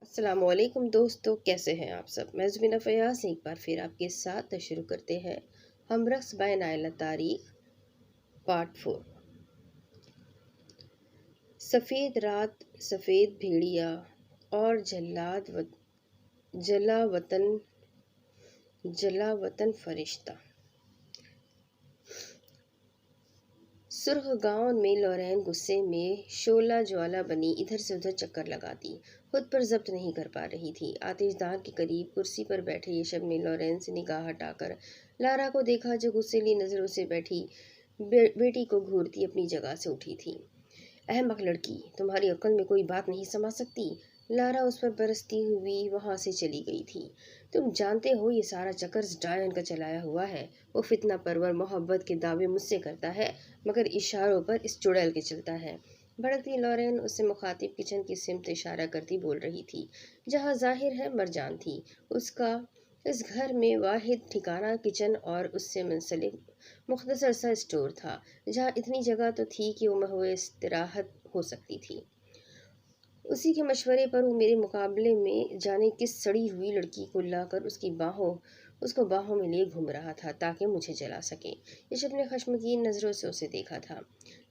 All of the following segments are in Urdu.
السلام علیکم دوستو، کیسے ہیں آپ سب؟ میں زبینہ فیاض ایک بار پھر آپ کے ساتھ شروع کرتے ہیں ہم رقص بائے نائلہ تاریخ پارٹ 4۔ سفید رات، سفید بھیڑیا اور جلا وطن فرشتہ۔ سرخ گاؤن میں لورین غصے میں شعلہ جوالا بنی ادھر سے ادھر چکر لگاتی خود پر ضبط نہیں کر پا رہی تھی۔ آتش دان کے قریب کرسی پر بیٹھے یشب نے لورین سے نگاہ ہٹا کر لارا کو دیکھا جو غصیلی نظروں سے بیٹھی بیٹی کو گھورتی اپنی جگہ سے اٹھی تھی۔ احمق لڑکی، تمہاری عقل میں کوئی بات نہیں سما سکتی؟ لارا اس پر برستی ہوئی وہاں سے چلی گئی تھی۔ تم جانتے ہو یہ سارا چکر ڈائن کا چلایا ہوا ہے۔ وہ فتنہ پرور محبت کے دعوے مجھ سے کرتا ہے مگر اشاروں پر اس چڑیل کے چلتا ہے۔ بھڑکتی لورین اس سے مخاطب کچن کی سمت اشارہ کرتی بول رہی تھی جہاں ظاہر ہے مرجان تھی۔ اس گھر میں واحد ٹھکانہ کچن اور اس سے منسلک مختصر سا اسٹور تھا جہاں اتنی جگہ تو تھی کہ وہ محو استراحت ہو سکتی تھی۔ اسی کے مشورے پر وہ میرے مقابلے میں جانے کس سڑی ہوئی لڑکی کو لا کر اس کو باہوں میں لیے گھوم رہا تھا تاکہ مجھے جلا سکے۔ یشب نے خشمگین نظروں سے اسے دیکھا تھا۔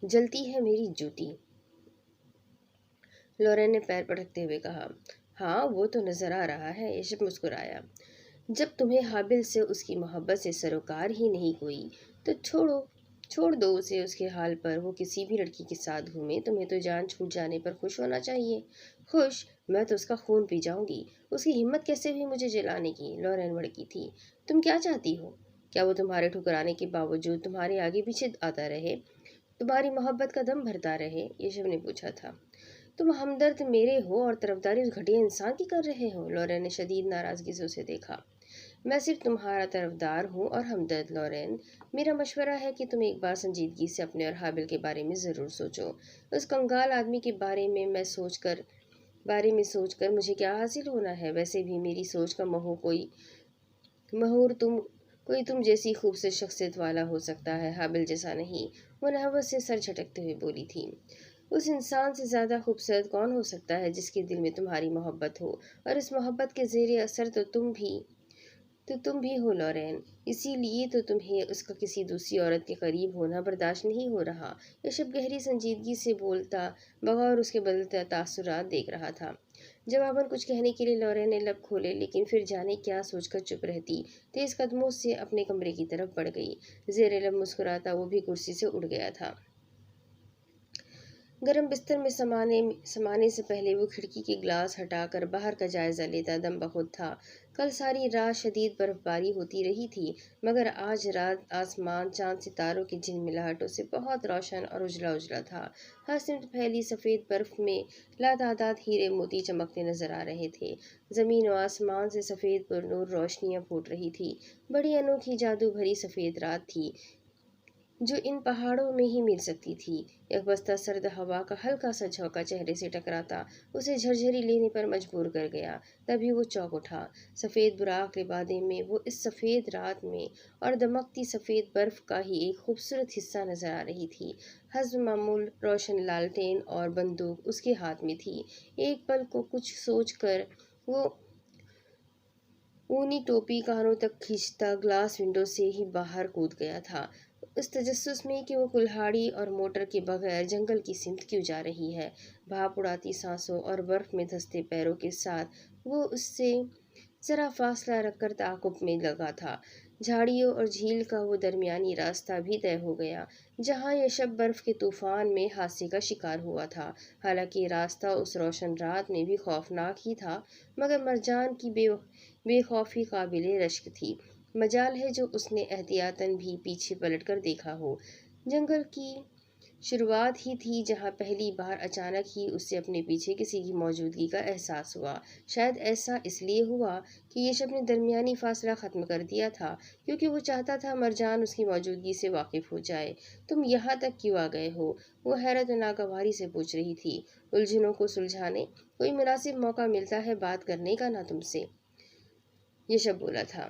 جلتی ہے میری جوتی، لورین نے پیر پٹکتے ہوئے کہا۔ ہاں وہ تو نظر آ رہا ہے، یشب مسکرایا۔ جب تمہیں حابل سے اس کی محبت سے سروکار ہی نہیں کوئی تو چھوڑ دو اسے اس کے حال پر۔ وہ کسی بھی لڑکی کے ساتھ گھومے، تمہیں تو جان چھوٹ جانے پر خوش ہونا چاہیے۔ خوش؟ میں تو اس کا خون پی جاؤں گی۔ اس کی ہمت کیسے ہوئی مجھے جلانے کی؟ لورین بھڑکی تھی۔ تم کیا چاہتی ہو؟ کیا وہ تمہارے ٹھکرانے کے باوجود تمہارے آگے پیچھے آتا رہے، تمہاری محبت کا دم بھرتا رہے؟ یشب نے پوچھا تھا۔ تم ہمدرد میرے ہو اور طرفداری اس گھٹیا انسان کی کر رہے ہو؟ لورین نے شدید ناراضگی سے اسے دیکھا۔ میں صرف تمہارا طرفدار ہوں اور ہمدرد لورین۔ میرا مشورہ ہے کہ تم ایک بار سنجیدگی سے اپنے اور حابل کے بارے میں ضرور سوچو۔ اس کنگال آدمی کے بارے میں سوچ کر مجھے کیا حاصل ہونا ہے؟ ویسے بھی میری سوچ کا مہور کوئی تم جیسی خوبصورت شخصیت والا ہو سکتا ہے، حابل جیسا نہیں۔ وہ نحوست سے سر جھٹکتے ہوئے بولی تھی۔ اس انسان سے زیادہ خوبصورت کون ہو سکتا ہے جس کے دل میں تمہاری محبت ہو، اور اس محبت کے زیر اثر تو تم بھی ہو لورین۔ اسی لیے تو تمہیں اس کا کسی دوسری عورت کے قریب ہونا برداشت نہیں ہو رہا۔ یشب گہری سنجیدگی سے بولتا بغور اس کے بدلتے تاثرات دیکھ رہا تھا۔ جواباً کچھ کہنے کے لیے لورین نے لب کھولے لیکن پھر جانے کیا سوچ کر چپ رہتی تیز قدموں سے اپنے کمرے کی طرف بڑھ گئی۔ زیر لب مسکراتا وہ بھی کرسی سے اٹھ گیا تھا۔ گرم بستر میں سمانے سے پہلے وہ کھڑکی کے گلاس ہٹا کر باہر کا جائزہ لیتا دم بخود تھا۔ کل ساری رات شدید برف باری ہوتی رہی تھی مگر آج رات آسمان چاند ستاروں کی جھلملاہٹوں سے بہت روشن اور اجلا تھا۔ ہر سمت پھیلی سفید برف میں لاتعداد ہیرے موتی چمکتے نظر آ رہے تھے۔ زمین و آسمان سے سفید پر نور روشنیاں پھوٹ رہی تھی۔ بڑی انوکھی جادو بھری سفید رات تھی جو ان پہاڑوں میں ہی مل سکتی تھی۔ ایک بستہ سرد ہوا کا ہلکا سا جھونکا چہرے سے ٹکراتا اسے جھرجھری لینے پر مجبور کر گیا۔ تبھی وہ چونک اٹھا۔ سفید براق لبادے میں وہ اس سفید رات میں اور دمکتی سفید برف کا ہی ایک خوبصورت حصہ نظر آ رہی تھی۔ حسب معمول روشن لالٹین اور بندوق اس کے ہاتھ میں تھی۔ ایک پل کو کچھ سوچ کر وہ اونی ٹوپی کانوں تک کھینچتا گلاس ونڈو سے ہی باہر کود گیا تھا، اس تجسس میں کہ وہ کلہاڑی اور موٹر کے بغیر جنگل کی سمت کیوں جا رہی ہے۔ بھاپ اڑاتی سانسوں اور برف میں دھنستے پیروں کے ساتھ وہ اس سے ذرا فاصلہ رکھ کر تعاقب میں لگا تھا۔ جھاڑیوں اور جھیل کا وہ درمیانی راستہ بھی طے ہو گیا جہاں یشب برف کے طوفان میں حادثے کا شکار ہوا تھا۔ حالانکہ یہ راستہ اس روشن رات میں بھی خوفناک ہی تھا مگر مرجان کی بے خوفی قابل رشک تھی۔ مجال ہے جو اس نے احتیاطاً بھی پیچھے پلٹ کر دیکھا ہو۔ جنگل کی شروعات ہی تھی جہاں پہلی بار اچانک ہی اسے اپنے پیچھے کسی کی موجودگی کا احساس ہوا۔ شاید ایسا اس لیے ہوا کہ یشب نے درمیانی فاصلہ ختم کر دیا تھا کیونکہ وہ چاہتا تھا مرجان اس کی موجودگی سے واقف ہو جائے۔ تم یہاں تک کیوں آ گئے ہو؟ وہ حیرت و ناگواری سے پوچھ رہی تھی۔ الجھنوں کو سلجھانے کوئی مناسب موقع ملتا ہے بات کرنے کا نا تم سے، یشب بولا تھا۔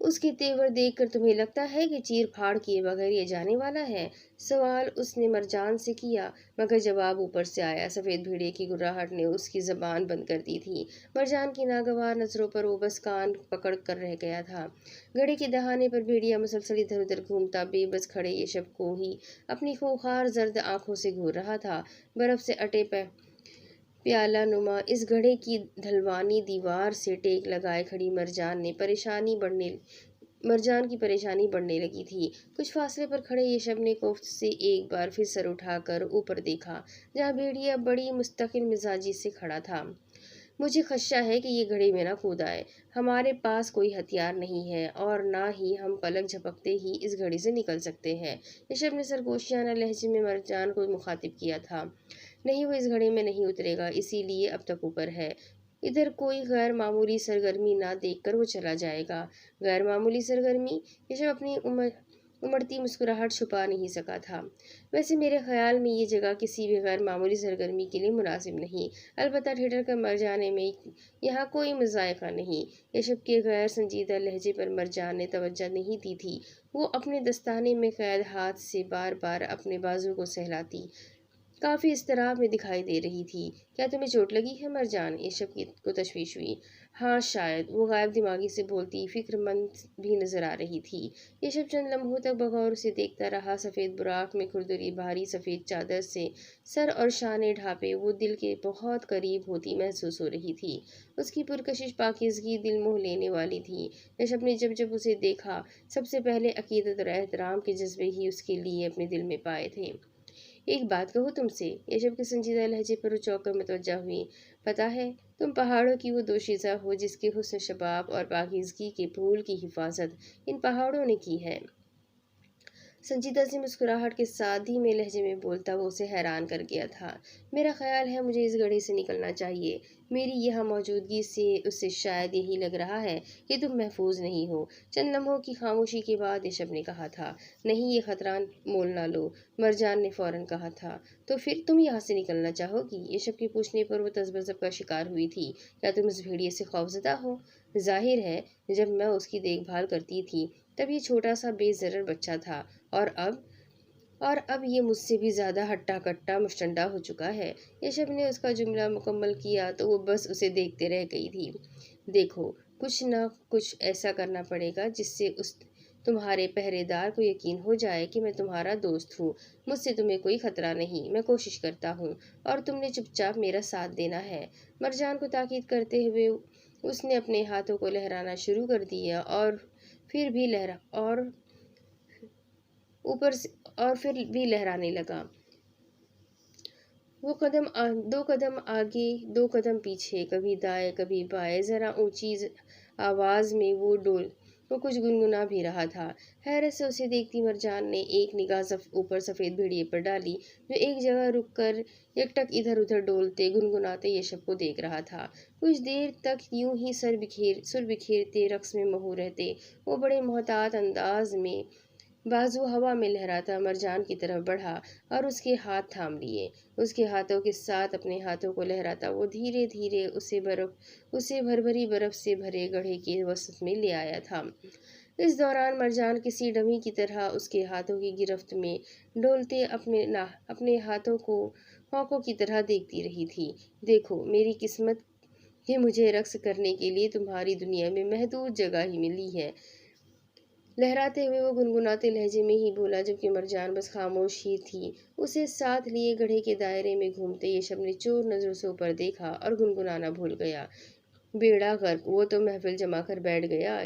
اس کی تیور دیکھ کر تمہیں لگتا ہے کہ چیر پھاڑ کیے بغیر یہ جانے والا ہے؟ سوال اس نے مرجان سے کیا، مگر جواب اوپر سے آیا۔ سفید بھیڑیے کی گراہٹ نے اس کی زبان بند کر دی تھی۔ مرجان کی ناگوار نظروں پر وہ بس کان پکڑ کر رہ گیا تھا۔ گھڑے کے دہانے پر بھیڑیا مسلسل ادھر ادھر گھومتا بے بس کھڑے یشب کو ہی اپنی خونخوار زرد آنکھوں سے گھور رہا تھا۔ برف سے اٹے پیالہ نما اس گھڑے کی ڈھلوانی دیوار سے ٹیک لگائے کھڑی مرجان کی پریشانی بڑھنے لگی تھی۔ کچھ فاصلے پر کھڑے یشب نے کوفت سے ایک بار پھر سر اٹھا کر اوپر دیکھا، جہاں بھیڑیا بڑی مستقل مزاجی سے کھڑا تھا۔ مجھے خدشہ ہے کہ یہ گھڑے میں نہ کود آئے۔ ہمارے پاس کوئی ہتھیار نہیں ہے اور نہ ہی ہم پلک جھپکتے ہی اس گھڑی سے نکل سکتے ہیں۔ یشب نے سرگوشیانہ لہجے میں مرجان کو مخاطب کیا تھا۔ نہیں، وہ اس گھڑے میں نہیں اترے گا، اسی لیے اب تک اوپر ہے۔ ادھر کوئی غیر معمولی سرگرمی نہ دیکھ کر وہ چلا جائے گا۔ غیر معمولی سرگرمی؟ یشب اپنی امڑتی مسکراہٹ چھپا نہیں سکا تھا۔ ویسے میرے خیال میں یہ جگہ کسی بھی غیر معمولی سرگرمی کے لیے مناسب نہیں، البتہ ٹھٹر کر مر جانے میں یہاں کوئی مذائقہ نہیں۔ یشب کے غیر سنجیدہ لہجے پر مرجان نے توجہ نہیں دی تھی۔ وہ اپنے دستانے میں قید ہاتھ سے بار بار اپنے بازو کو سہلاتی کافی اضطراب میں دکھائی دے رہی تھی۔ کیا تمہیں چوٹ لگی ہے مرجان؟ یشب کو تشویش ہوئی۔ ہاں شاید، وہ غائب دماغی سے بولتی فکر مند بھی نظر آ رہی تھی۔ یشب چند لمحوں تک بغور اسے دیکھتا رہا۔ سفید براق میں کھردری بھاری سفید چادر سے سر اور شانے ڈھانپے وہ دل کے بہت قریب ہوتی محسوس ہو رہی تھی۔ اس کی پرکشش پاکیزگی دل موہ لینے والی تھی۔ یشب نے جب اسے دیکھا، سب سے پہلے عقیدت اور احترام کے جذبے ہی اس کے لیے اپنے دل میں پائے تھے۔ ایک بات کہوں تم سے؟ یشب کے سنجیدہ لہجے پر وہ چونک کر متوجہ ہوئی۔ پتہ ہے، تم پہاڑوں کی وہ دوشیزہ ہو جس کے حسن شباب اور پاکیزگی کے پھول کی حفاظت ان پہاڑوں نے کی ہے۔ سنجیدہ سی مسکراہٹ کے ساتھ دھیمے لہجے میں بولتا وہ اسے حیران کر گیا تھا۔ میرا خیال ہے مجھے اس گھڑی سے نکلنا چاہیے۔ میری یہاں موجودگی سے اسے شاید یہی لگ رہا ہے کہ تم محفوظ نہیں ہو۔ چند لمحوں کی خاموشی کے بعد یشب نے کہا تھا۔ نہیں، یہ خطرہ مول نہ لو، مرجان نے فوراً کہا تھا۔ تو پھر تم یہاں سے نکلنا چاہو گی؟ یشب کے پوچھنے پر وہ تذبذب کا شکار ہوئی تھی۔ کیا تم اس بھیڑیے سے خوفزدہ ہو؟ ظاہر ہے، جب میں اس کی دیکھ بھال کرتی تھی تب یہ چھوٹا سا بے ضرر بچہ تھا، اور اب یہ مجھ سے بھی زیادہ ہٹا کٹا مشٹنڈا ہو چکا ہے۔ یشب نے اس کا جملہ مکمل کیا تو وہ بس اسے دیکھتے رہ گئی تھی۔ دیکھو، کچھ نہ کچھ ایسا کرنا پڑے گا جس سے تمہارے پہرے دار کو یقین ہو جائے کہ میں تمہارا دوست ہوں۔ مجھ سے تمہیں کوئی خطرہ نہیں، میں کوشش کرتا ہوں، اور تم نے چپ چاپ میرا ساتھ دینا ہے۔ مرجان کو تاکید کرتے ہوئے اس نے اپنے ہاتھوں کو لہرانا شروع کر دیا اور پھر بھی لہرانے لگا۔ وہ دو قدم آگے، دو قدم پیچھے، کبھی دائیں کبھی بائیں، ذرا اونچی آواز میں وہ کچھ گنگنا بھی رہا تھا۔ حیرت سے اسے دیکھتی مرجان نے ایک نگاہ اوپر سفید بھیڑیے پر ڈالی، جو ایک جگہ رک کر یک ٹک ادھر ادھر ڈولتے گنگناتے یشب کو دیکھ رہا تھا۔ کچھ دیر تک یوں ہی سر بکھیرتے رقص میں مہو رہتے وہ بڑے محتاط انداز میں بازو ہوا میں لہراتا مرجان کی طرف بڑھا اور اس کے ہاتھ تھام لیے۔ اس کے ہاتھوں کے ساتھ اپنے ہاتھوں کو لہراتا وہ دھیرے دھیرے اسے بھری برف سے بھرے گڑھے کے وسط میں لے آیا تھا۔ اس دوران مرجان کسی ڈمی کی طرح اس کے ہاتھوں کی گرفت میں ڈولتے اپنے ہاتھوں کو ہوکوں کی طرح دیکھتی رہی تھی۔ دیکھو، میری قسمت کہ مجھے رقص کرنے کے لیے تمہاری دنیا میں محدود جگہ ہی ملی ہے، لہراتے ہوئے وہ گنگناتے لہجے میں ہی بولا، جبکہ مرجان بس خاموش ہی تھی۔ اسے ساتھ لیے گڑھے کے دائرے میں گھومتے یشب نے چور نظروں سے اوپر دیکھا اور گنگنانا بھول گیا۔ بیڑا غرق، وہ تو محفل جما کر بیٹھ گیا۔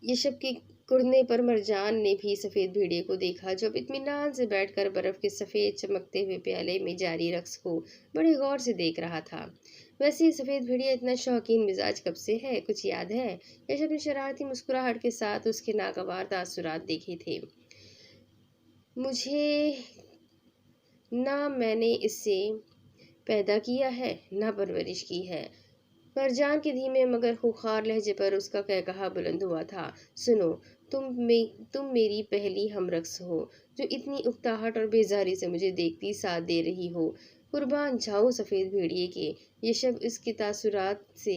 یشب کے کڑنے پر مرجان نے بھی سفید بھیڑیے کو دیکھا، جو اب اطمینان سے بیٹھ کر برف کے سفید چمکتے ہوئے پیالے میں جاری رقص کو بڑے غور سے دیکھ رہا تھا۔ ویسے یہ سفید بھیڑیا اتنا شوقین مزاج کب سے ہے؟ کچھ یاد ہے؟ یشب نے شرارتی مسکراہٹ کے ساتھ اس کے ناگوار تاثرات دیکھے تھے۔ مجھے نہ میں نے اسے پیدا کیا ہے، نہ پرورش کی ہے۔ مرجان کے دھیمے مگر خونخوار لہجے پر اس کا قہقہا بلند ہوا تھا۔ سنو، تم میری پہلی ہم رقص ہو، جو اتنی اکتاہٹ اور بیزاری سے مجھے دیکھتی ساتھ دے رہی ہو۔ قربان جاؤں سفید بھیڑیے کے۔ یشب اس کے تاثرات سے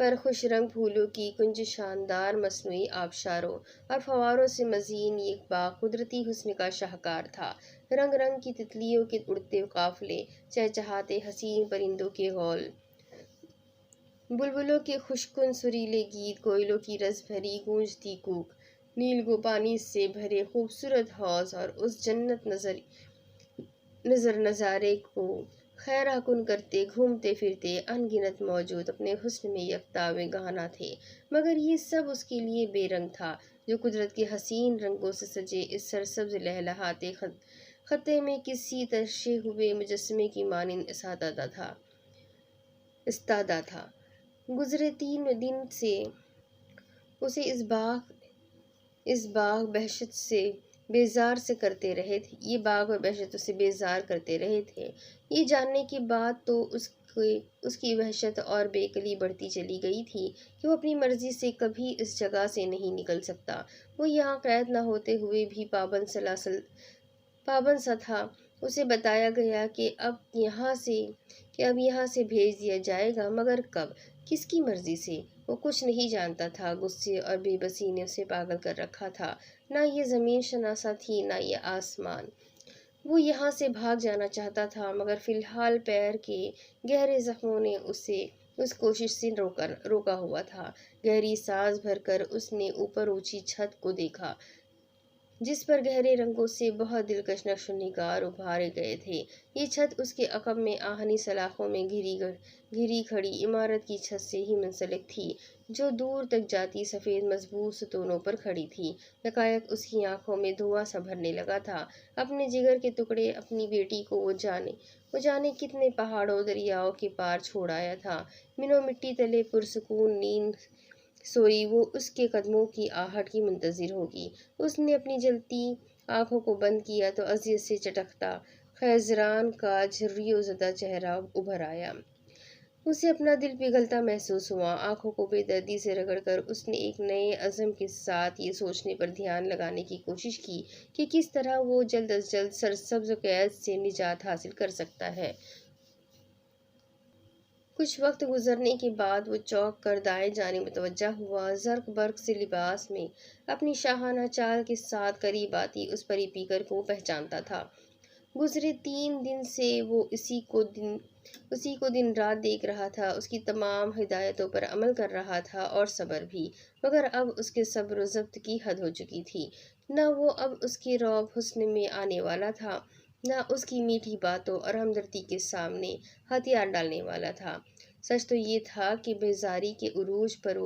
پر خوش رنگ پھولوں کی کنج، شاندار مصنوعی آبشاروں اور فواروں سے مزین یہ باغ قدرتی حسن کا شاہکار تھا۔ رنگ رنگ کی تتلیوں کے اڑتے قافلے، چہچہاتے حسین پرندوں کے غول، بلبلوں کے خوشکن سریلے گیت، کوئلوں کی رس بھری گونجتی کوک، نیلگوں پانی سے بھرے خوبصورت حوض اور اس جنت نظارے کو خیرہ کن کرتے گھومتے پھرتے ان گنت موجود اپنے حسن میں یکتا گانا تھے، مگر یہ سب اس کے لیے بے رنگ تھا جو قدرت کے حسین رنگوں سے سجے اس سرسبز لہلہاتے خطے میں کسی ترشے ہوئے مجسمے کی مانند استادہ تھا۔ گزرے 3 دن سے اسے اس باغ بہشت سے بیزار کرتے رہے تھے۔ یہ باغ و بہشت اسے بیزار کرتے رہے تھے۔ یہ جاننے کے بعد تو اس کی وحشت اور بے قلی بڑھتی چلی گئی تھی کہ وہ اپنی مرضی سے کبھی اس جگہ سے نہیں نکل سکتا۔ وہ یہاں قید نہ ہوتے ہوئے بھی پابند سا تھا۔ اسے بتایا گیا کہ اب یہاں سے بھیج دیا جائے گا، مگر کب، کس کی مرضی سے، وہ کچھ نہیں جانتا تھا۔ غصے اور بے بسی نے اسے پاگل کر رکھا تھا، نہ یہ زمین شناسا تھی نہ یہ آسمان۔ وہ یہاں سے بھاگ جانا چاہتا تھا، مگر فی الحال پیر کے گہرے زخموں نے اسے اس کوشش سے روکا ہوا تھا۔ گہری سانس بھر کر اس نے اوپر اونچی چھت کو دیکھا، جس پر گہرے رنگوں سے بہت دلکش نقش و نگار ابھارے گئے تھے۔ یہ چھت اس کے عقب میں آہنی سلاخوں میں گھری کھڑی عمارت کی چھت سے ہی منسلک تھی، جو دور تک جاتی سفید مضبوط ستونوں پر کھڑی تھی۔ یکایک اس کی آنکھوں میں دھواں سا بھرنے لگا تھا۔ اپنے جگر کے ٹکڑے، اپنی بیٹی کو وہ جانے کتنے پہاڑوں دریاؤں کے پار چھوڑ آیا تھا۔ منو مٹی تلے پرسکون نیند سوئی وہ اس کے قدموں کی آہٹ کی منتظر ہوگی۔ اس نے اپنی جلتی آنکھوں کو بند کیا تو اذیت سے چٹکتا خیزران کا جھریوں زدہ چہرہ ابھر آیا۔ اسے اپنا دل پگھلتا محسوس ہوا۔ آنکھوں کو بے دردی سے رگڑ کر اس نے ایک نئے عزم کے ساتھ یہ سوچنے پر دھیان لگانے کی کوشش کی کہ کس طرح وہ جلد از جلد سرسبز قید سے نجات حاصل کر سکتا ہے۔ کچھ وقت گزرنے کے بعد وہ چونک کر دائیں جانب متوجہ ہوا۔ زرق برق سے لباس میں اپنی شاہانہ چال کے ساتھ قریب آتی اس پری پیکر کو پہچانتا تھا۔ گزرے 3 دن سے وہ اسی کو دن رات دیکھ رہا تھا، اس کی تمام ہدایتوں پر عمل کر رہا تھا، اور صبر بھی، مگر اب اس کے صبر و ضبط کی حد ہو چکی تھی۔ نہ وہ اب اس کے رعب حسن میں آنے والا تھا، نہ اس کی میٹھی باتوں اور ہمدردی کے سامنے ہتھیار ڈالنے والا تھا۔ سچ تو یہ تھا کہ بیزاری کے عروج پر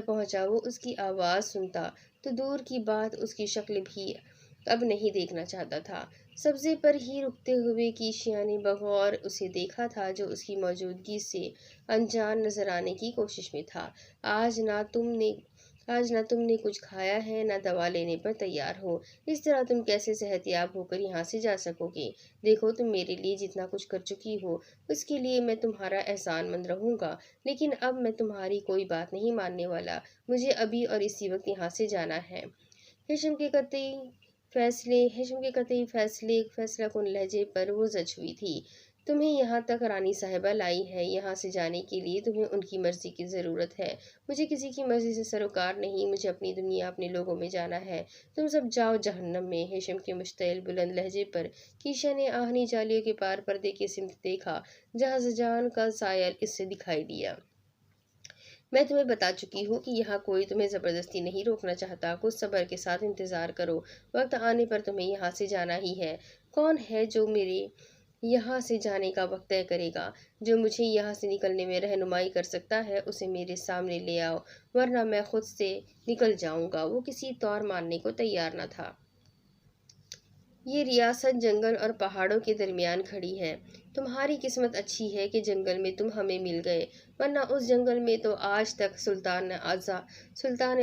پہنچا وہ اس کی آواز سنتا تو دور کی بات اس کی شکل بھی اب نہیں دیکھنا چاہتا تھا۔ سبزے پر ہی رکتے ہوئے کیشیا نے بغور اسے دیکھا تھا، جو اس کی موجودگی سے انجان نظر آنے کی کوشش میں تھا۔ آج نہ تم نے کچھ کھایا ہے، نہ دوا لینے پر تیار ہو، اس طرح تم کیسے صحت یاب ہو کر یہاں سے جا سکو گے؟ دیکھو، تم میرے لیے جتنا کچھ کر چکی ہو اس کے لیے میں تمہارا احسان مند رہوں گا، لیکن اب میں تمہاری کوئی بات نہیں ماننے والا۔ مجھے ابھی اور اسی وقت یہاں سے جانا ہے۔ ہیشم کے قطعی فیصلہ کن لہجے پر وہ زچ ہوئی تھی۔ تمہیں یہاں تک رانی صاحبہ لائی ہے، یہاں سے جانے کے لیے تمہیں ان کی مرضی کی ضرورت ہے۔ مجھے کسی کی مرضی سے سروکار نہیں، مجھے اپنی دنیا، اپنے لوگوں میں جانا ہے۔ تم سب جاؤ جہنم میں۔ ہیشم کے مشتعل بلند لہجے پر کیشیا نے آہنی جالیوں کے پار پردے کی سمت دیکھا، جہاں زجان کا سایہ اس سے دکھائی دیا۔ میں تمہیں بتا چکی ہوں کہ یہاں کوئی تمہیں زبردستی نہیں روکنا چاہتا۔ کچھ صبر کے ساتھ انتظار کرو، وقت آنے پر تمہیں یہاں سے جانا ہی ہے۔ کون ہے جو میرے یہاں سے جانے کا وقت طے کرے گا؟ جو مجھے یہاں سے نکلنے میں رہنمائی کر سکتا ہے، اسے میرے سامنے لے آؤ، ورنہ میں خود سے نکل جاؤں گا۔ وہ کسی طور ماننے کو تیار نہ تھا۔ یہ ریاست جنگل اور پہاڑوں کے درمیان کھڑی ہے۔ تمہاری قسمت اچھی ہے کہ جنگل میں تم ہمیں مل گئے، ورنہ اس جنگل میں تو آج تک سلطان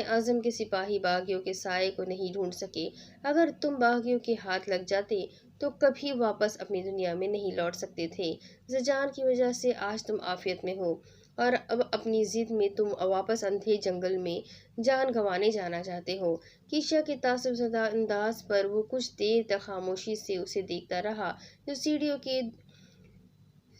اعظم کے سپاہی باغیوں کے سائے کو نہیں ڈھونڈ سکے۔ اگر تم باغیوں کے ہاتھ لگ جاتے تو کبھی واپس اپنی دنیا میں نہیں لوٹ سکتے تھے۔ زجان کی وجہ سے آج تم عافیت میں ہو، اور اب اپنی ضد میں تم واپس اندھے جنگل میں جان گنوانے جانا چاہتے ہو۔ کیشیا کے تعصب زدہ انداز پر وہ کچھ دیر تک خاموشی سے اسے دیکھتا رہا، جو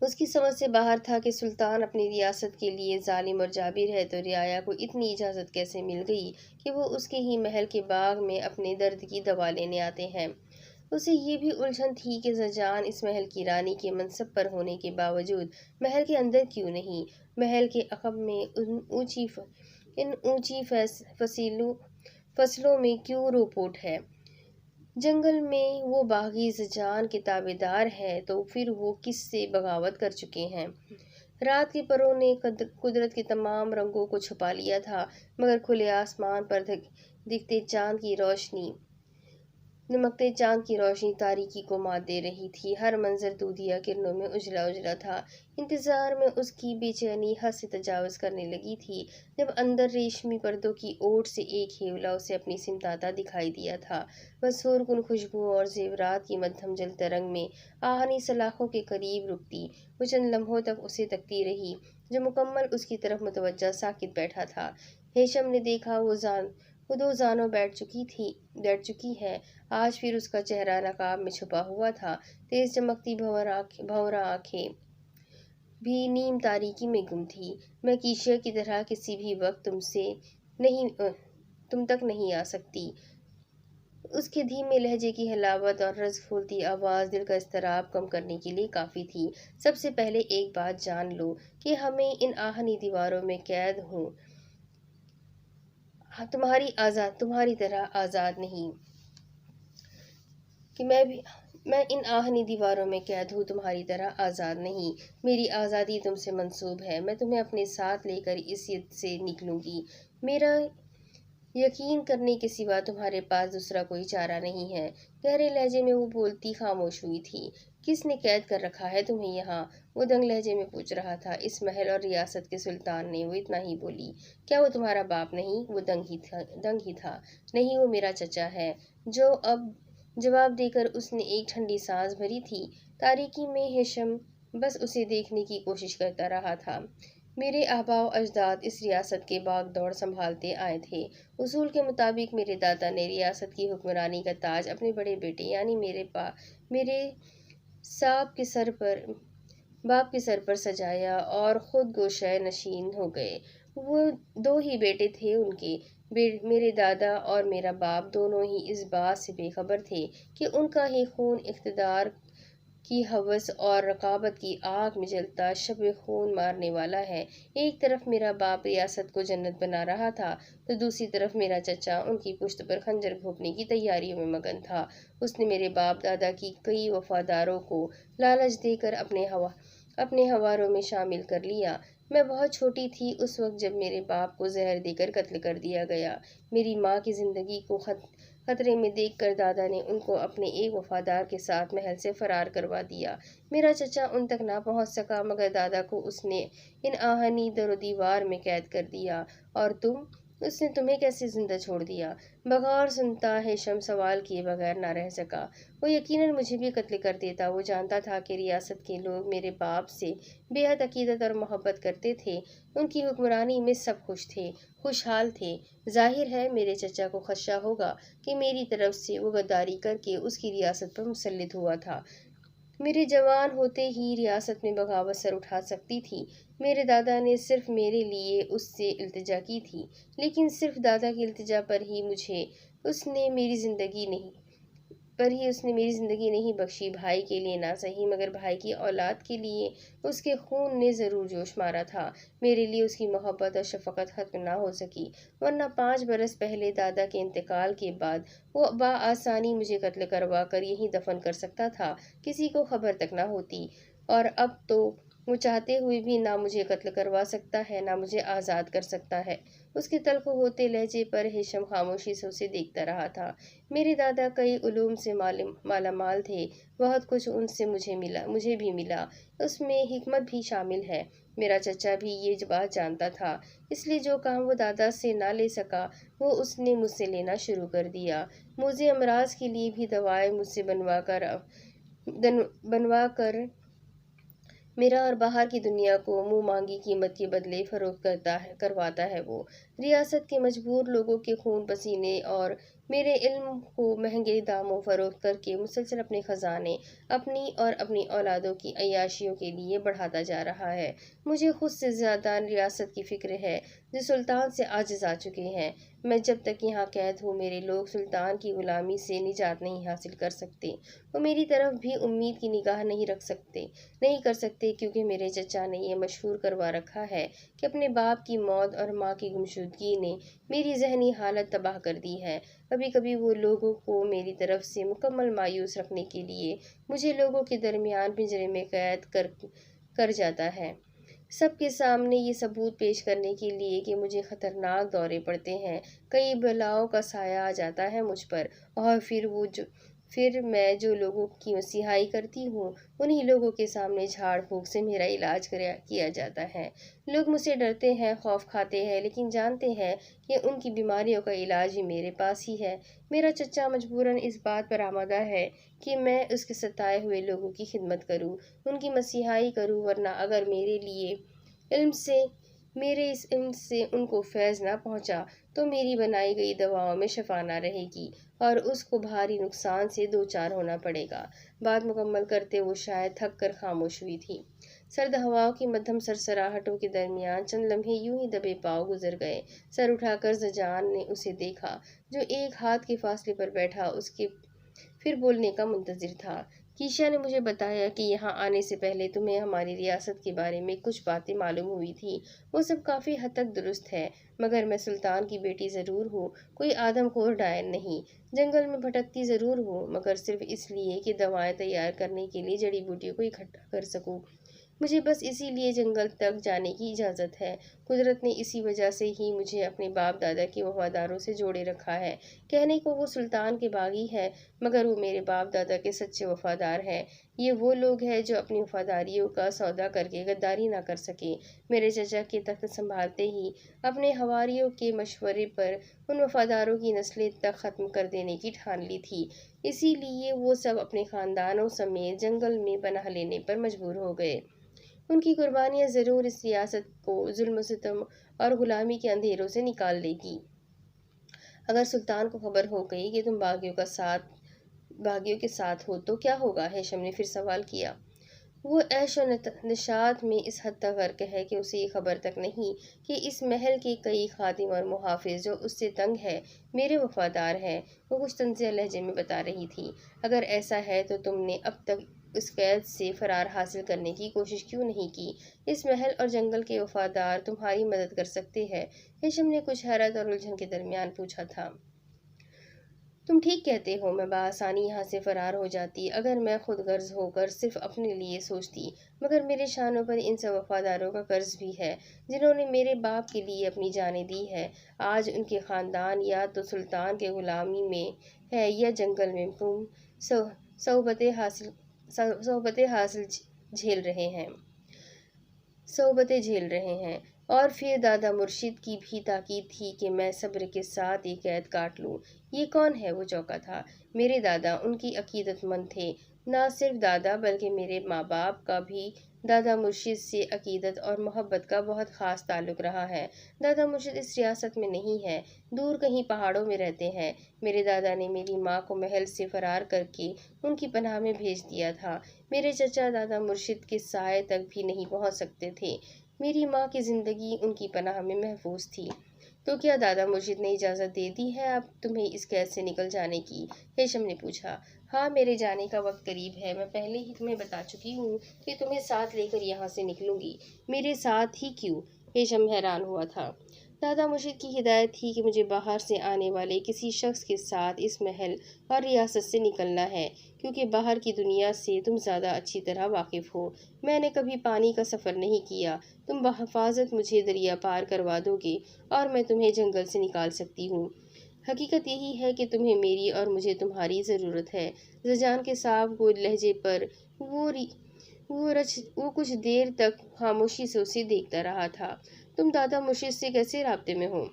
اس کی سمجھ سے باہر تھا کہ سلطان اپنی ریاست کے لیے ظالم اور جابر ہے تو رعایا کو اتنی اجازت کیسے مل گئی کہ وہ اس کے ہی محل کے باغ میں اپنے درد کی دوا لینے آتے ہیں۔ اسے یہ بھی الجھن تھی کہ زجان اس محل کی رانی کے منصب پر ہونے کے باوجود محل کے اندر کیوں نہیں، محل کے عقب میں ان اونچی فصلوں میں کیوں روپوٹ ہے۔ جنگل میں وہ باغی زجان کے تابعدار ہے تو پھر وہ کس سے بغاوت کر چکے ہیں۔ رات کے پروں نے قدرت کے تمام رنگوں کو چھپا لیا تھا، مگر کھلے آسمان پر دمکتے چاند کی روشنی تاریکی کو مات دے رہی تھی۔ ہر منظر دودھیا کرنوں میں اجلا اجلا تھا۔ انتظار میں اس کی بے چینی حد سے تجاوز کرنے لگی تھی جب اندر ریشمی پردوں کی اوٹ سے ایک ہیولا اسے اپنی سمت آتا دکھائی دیا تھا۔ مسحور کن خوشبو اور زیورات کی مدھم جلتے رنگ میں آہنی سلاخوں کے قریب رکتی، وہ چند لمحوں تک اسے تکتی رہی جو مکمل اس کی طرف متوجہ ساکت بیٹھا تھا۔ ہیشم نے دیکھا وہ دو زانوں بیٹھ چکی ہے۔ آج پھر اس کا چہرہ نقاب میں چھپا ہوا تھا، تیز چمکتی بھونرا آنکھیں بھی نیم تاریکی میں گم تھی۔ میں کیشیا کی طرح کسی بھی وقت تم تک نہیں آ سکتی۔ اس کے دھیمے لہجے کی حلاوت اور رزق پھولتی آواز دل کا اضطراب کم کرنے کے لیے کافی تھی۔ سب سے پہلے ایک بات جان لو کہ ہمیں ان آہنی دیواروں میں قید ہوں، تمہاری طرح آزاد نہیں۔ کہ میں ان آہنی دیواروں میں قید ہوں، تمہاری طرح آزاد نہیں۔ میری آزادی تم سے منسوب ہے، میں تمہیں اپنے ساتھ لے کر اس ید سے نکلوں گی۔ میرا یقین کرنے کے سوا تمہارے پاس دوسرا کوئی چارہ نہیں ہے۔ گہرے لہجے میں وہ بولتی خاموش ہوئی تھی۔ کس نے قید کر رکھا ہے تمہیں یہاں؟ وہ دنگ لہجے میں پوچھ رہا تھا۔ اس محل اور ریاست کے سلطان نے، وہ اتنا ہی بولی۔ کیا وہ تمہارا باپ نہیں؟ وہ دنگ ہی تھا۔ نہیں، وہ میرا چچا ہے۔ جواب دے کر اس نے ایک ٹھنڈی سانس بھری تھی۔ تاریکی میں ہیشم بس اسے دیکھنے کی کوشش کرتا رہا تھا۔ میرے آباء و اجداد اس ریاست کے باغ دوڑ سنبھالتے آئے تھے۔ اصول کے مطابق میرے دادا نے ریاست کی حکمرانی کا تاج اپنے بڑے بیٹے یعنی میرے باپ کے سر پر سجایا اور خود گوشۂ نشین ہو گئے۔ وہ دو ہی بیٹے تھے ان کے۔ میرے دادا اور میرا باپ دونوں ہی اس بات سے بے خبر تھے کہ ان کا ہی خون اقتدار کی ہوس اور رقابت کی آگ میں جلتا شب خون مارنے والا ہے۔ ایک طرف میرا باپ ریاست کو جنت بنا رہا تھا تو دوسری طرف میرا چچا ان کی پشت پر خنجر گھونپنے کی تیاریوں میں مگن تھا۔ اس نے میرے باپ دادا کی کئی وفاداروں کو لالچ دے کر اپنے ہواروں میں شامل کر لیا۔ میں بہت چھوٹی تھی اس وقت جب میرے باپ کو زہر دے کر قتل کر دیا گیا۔ میری ماں کی زندگی کو خطرے میں دیکھ کر دادا نے ان کو اپنے ایک وفادار کے ساتھ محل سے فرار کروا دیا۔ میرا چچا ان تک نہ پہنچ سکا مگر دادا کو اس نے ان آہنی در و دیوار میں قید کر دیا۔ اور اس نے تمہیں کیسے زندہ چھوڑ دیا؟ بغور سنتا ہیشم سوال کیے بغیر نہ رہ سکا۔ وہ یقیناً مجھے بھی قتل کر دیتا۔ وہ جانتا تھا کہ ریاست کے لوگ میرے باپ سے بے حد عقیدت اور محبت کرتے تھے۔ ان کی حکمرانی میں سب خوشحال تھے۔ ظاہر ہے میرے چچا کو خدشہ ہوگا کہ میری طرف سے وہ غداری کر کے اس کی ریاست پر مسلط ہوا تھا۔ میرے جوان ہوتے ہی ریاست میں بغاوت سر اٹھا سکتی تھی۔ میرے دادا نے صرف میرے لیے اس سے التجا کی تھی، لیکن صرف دادا کی التجا پر ہی اس نے میری زندگی نہیں بخشی۔ بھائی کے لیے نہ صحیح مگر بھائی کی اولاد کے لیے اس کے خون نے ضرور جوش مارا تھا۔ میرے لیے اس کی محبت اور شفقت ختم نہ ہو سکی، ورنہ 5 برس پہلے دادا کے انتقال کے بعد وہ بآسانی مجھے قتل کروا کر یہیں دفن کر سکتا تھا، کسی کو خبر تک نہ ہوتی۔ اور اب تو وہ چاہتے ہوئے بھی نہ مجھے قتل کروا سکتا ہے نہ مجھے آزاد کر سکتا ہے۔ اس کے تلخ ہوتے لہجے پر ہیشم خاموشی سے اسے دیکھتا رہا تھا۔ میرے دادا کئی علوم سے مالا مال تھے، بہت کچھ ان سے مجھے بھی ملا، اس میں حکمت بھی شامل ہے۔ میرا چچا بھی یہ بات جانتا تھا، اس لیے جو کام وہ دادا سے نہ لے سکا وہ اس نے مجھ سے لینا شروع کر دیا۔ مجھے امراض کے لیے بھی دوائیں مجھ سے بنوا کر میرا اور باہر کی دنیا کو منہ مانگی قیمت کے بدلے فروخت کرواتا ہے۔ وہ ریاست کے مجبور لوگوں کے خون پسینے اور میرے علم کو مہنگے داموں فروخت کر کے مسلسل اپنے خزانے اپنی اور اپنی اولادوں کی عیاشیوں کے لیے بڑھاتا جا رہا ہے۔ مجھے خود سے زیادہ ریاست کی فکر ہے جو سلطان سے عاجز آ چکے ہیں۔ میں جب تک یہاں قید ہوں میرے لوگ سلطان کی غلامی سے نجات نہیں حاصل کر سکتے۔ وہ میری طرف بھی امید کی نگاہ نہیں کر سکتے کیونکہ میرے چچا نے یہ مشہور کروا رکھا ہے کہ اپنے باپ کی موت اور ماں کی گمشدگی نے میری ذہنی حالت تباہ کر دی ہے۔ کبھی کبھی وہ لوگوں کو میری طرف سے مکمل مایوس رکھنے کے لیے مجھے لوگوں کے درمیان پنجرے میں قید کر جاتا ہے، سب کے سامنے یہ ثبوت پیش کرنے کے لیے کہ مجھے خطرناک دورے پڑتے ہیں، کئی بلاؤں کا سایہ آ جاتا ہے مجھ پر، اور پھر میں جو لوگوں کی مسیحائی کرتی ہوں انہی لوگوں کے سامنے جھاڑ پھونک سے میرا علاج کیا جاتا ہے۔ لوگ مجھ سے ڈرتے ہیں، خوف کھاتے ہیں، لیکن جانتے ہیں کہ ان کی بیماریوں کا علاج بھی میرے پاس ہی ہے۔ میرا چچا مجبوراً اس بات پر آمادہ ہے کہ میں اس کے ستائے ہوئے لوگوں کی خدمت کروں، ان کی مسیحائی کروں، ورنہ اگر میرے اس علم سے ان کو فیض نہ پہنچا تو میری بنائی گئی دواؤں میں شفا نہ رہے گی اور اس کو بھاری نقصان سے دوچار ہونا پڑے گا۔ بات مکمل کرتے وہ شاید تھک کر خاموش ہوئی تھی۔ سرد ہواؤں کی مدھم سرسراہٹوں کے درمیان چند لمحے یوں ہی دبے پاؤں گزر گئے۔ سر اٹھا کر زجان نے اسے دیکھا جو ایک ہاتھ کے فاصلے پر بیٹھا اس کے پھر بولنے کا منتظر تھا۔ کیشا نے مجھے بتایا کہ یہاں آنے سے پہلے تمہیں ہماری ریاست کے بارے میں کچھ باتیں معلوم ہوئی تھیں، وہ سب کافی حد تک درست ہے، مگر میں سلطان کی بیٹی ضرور ہوں، کوئی آدم خور ڈائن نہیں۔ جنگل میں بھٹکتی ضرور ہوں، مگر صرف اس لیے کہ دوائیں تیار کرنے کے لیے جڑی بوٹیوں کو اکٹھا کر سکوں۔ مجھے بس اسی لیے جنگل تک جانے کی اجازت ہے۔ قدرت نے اسی وجہ سے ہی مجھے اپنے باپ دادا کے وفاداروں سے جوڑے رکھا ہے۔ کہنے کو وہ سلطان کے باغی ہے، مگر وہ میرے باپ دادا کے سچے وفادار ہیں۔ یہ وہ لوگ ہیں جو اپنی وفاداریوں کا سودا کر کے غداری نہ کر سکے۔ میرے چچا کے تخت سنبھالتے ہی اپنے حواریوں کے مشورے پر ان وفاداروں کی نسلیں تک ختم کر دینے کی ٹھان لی تھی، اسی لیے وہ سب اپنے خاندانوں سمیت جنگل میں پناہ لینے پر مجبور ہو گئے۔ ان کی قربانیاں ضرور اس ریاست کو ظلم و ستم اور غلامی کے اندھیروں سے نکال لے گی۔ اگر سلطان کو خبر ہو گئی کہ تم باغیوں کے ساتھ ہو تو کیا ہوگا؟ ہیشم نے پھر سوال کیا۔ وہ عیش و نشاط میں اس حد تک غرق ہے کہ اسے یہ خبر تک نہیں کہ اس محل کے کئی خادم اور محافظ جو اس سے تنگ ہے میرے وفادار ہیں، وہ کچھ طنزیہ لہجے میں بتا رہی تھی۔ اگر ایسا ہے تو تم نے اب تک اس قید سے فرار حاصل کرنے کی کوشش کیوں نہیں کی؟ اس محل اور جنگل کے وفادار تمہاری مدد کر سکتے ہیں، ہیشم نے کچھ حیرت اور الجھن کے درمیان پوچھا تھا۔ تم ٹھیک کہتے ہو، میں بآسانی یہاں سے فرار ہو جاتی اگر میں خود غرض ہو کر صرف اپنے لیے سوچتی، مگر میرے شانوں پر ان سب وفاداروں کا قرض بھی ہے جنہوں نے میرے باپ کے لیے اپنی جانیں دی ہیں۔ آج ان کے خاندان یا تو سلطان کے غلامی میں ہے یا جنگل میں تم صعوبتیں جھیل رہے ہیں۔ اور پھر دادا مرشد کی بھی تاکید تھی کہ میں صبر کے ساتھ یہ قید کاٹ لوں۔ یہ کون ہے؟ وہ چونکا تھا۔ میرے دادا ان کی عقیدت مند تھے۔ نہ صرف دادا بلکہ میرے ماں باپ کا بھی دادا مرشد سے عقیدت اور محبت کا بہت خاص تعلق رہا ہے۔ دادا مرشد اس ریاست میں نہیں ہے، دور کہیں پہاڑوں میں رہتے ہیں۔ میرے دادا نے میری ماں کو محل سے فرار کر کے ان کی پناہ میں بھیج دیا تھا۔ میرے چچا دادا مرشد کے سائے تک بھی نہیں پہنچ سکتے تھے۔ میری ماں کی زندگی ان کی پناہ میں محفوظ تھی۔ تو کیا دادا مرشد نے اجازت دے دی ہے اب تمہیں اس قید سے نکل جانے کی؟ ہیشم نے پوچھا۔ ہاں، میرے جانے کا وقت قریب ہے۔ میں پہلے ہی تمہیں بتا چکی ہوں کہ تمہیں ساتھ لے کر یہاں سے نکلوں گی۔ میرے ساتھ ہی کیوں؟ ہیشم حیران ہوا تھا۔ دادا مرشد کی ہدایت تھی کہ مجھے باہر سے آنے والے کسی شخص کے ساتھ اس محل اور ریاست سے نکلنا ہے، کیونکہ باہر کی دنیا سے تم زیادہ اچھی طرح واقف ہو۔ میں نے کبھی پانی کا سفر نہیں کیا، تم بحفاظت مجھے دریا پار کروا دو گے اور میں تمہیں جنگل سے نکال سکتی ہوں۔ حقیقت یہی ہے کہ تمہیں میری اور مجھے تمہاری ضرورت ہے۔ زجان کے صاف گو لہجے پر وہ کچھ دیر تک خاموشی سے اسے دیکھتا رہا تھا۔ تم دادا مرشد سے کیسے رابطے میں ہو؟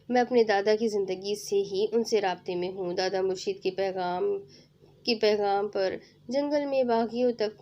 میں اپنے دادا کی زندگی سے ہی ان سے رابطے میں ہوں۔ دادا مرشد کے پیغام پر جنگل میں باغیوں تک